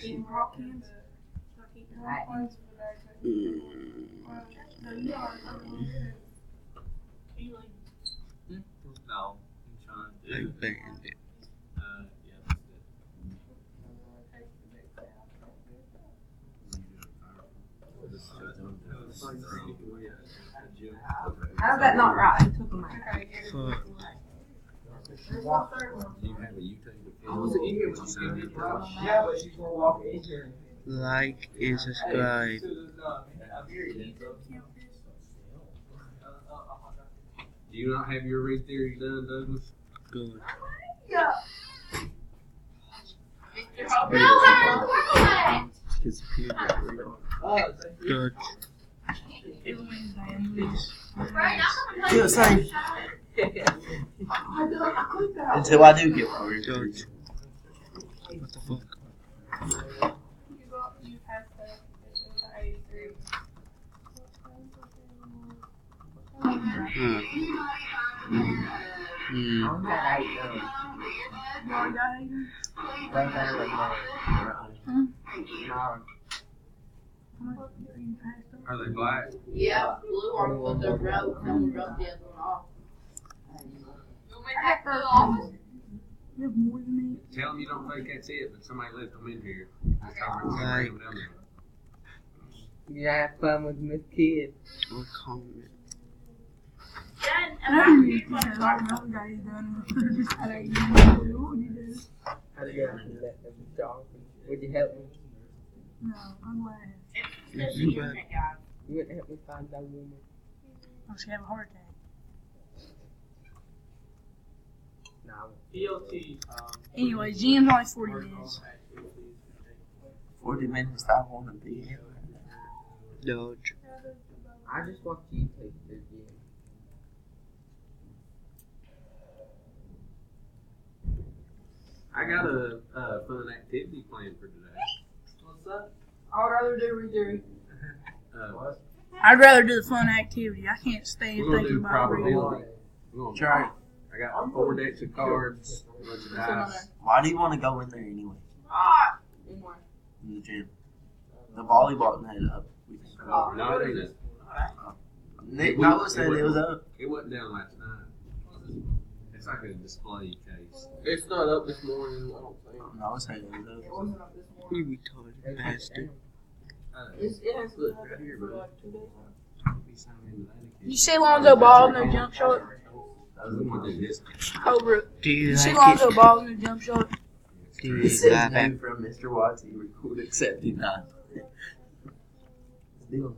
Eating rock cans. No, Sean. I banned it. Yeah, that's good. How's that not right? It took a minute. Fuck. Do you have a utility? Yeah, but she's gonna walk in here. Like and subscribe. Do you not have your ring theory done, Douglas? Good. Kids appear good. Do the same. Until I do get one. Good. What the fuck? Are they black? Yeah, blue on the road, and the other one off. You have more than me. Tell them you don't think that's it, but somebody left them in here. Just tell them to bring them down there. You have fun with Miss Kid. What comment? I don't need to know another guy's done. I don't even know what he does. How do you let them talk? Would you help me? No, I'm glad. You back? You wouldn't help me find that woman. Oh, she have a heart attack. No. Anyway, GM's only 40 minutes. 40 minutes I want to be here. Dodge. I just watched you take the gym. I got a fun activity planned for today. What's up? I'd rather do redo. I'd rather do the fun activity. I can't stand We're gonna thinking do about reading. probability. We're gonna Try. I got 4 decks of cards, a bunch of dice. Why do you want to go in there anyway? In one. In the gym. The volleyball net up. No, it ain't. Nick Noah said it was up. It wasn't down last night. It's like a display case. It's not up this morning, I don't think. Noah said it was up. It wasn't up this morning. You retarded bastard. It has been up here for like 2 days now. You see Lonzo Ball in the jump shot? Over. Do you You see like Lonzo it? Ball in the jump shot? Do you It says like new it? from Mr. Watts. He recorded 79. Still.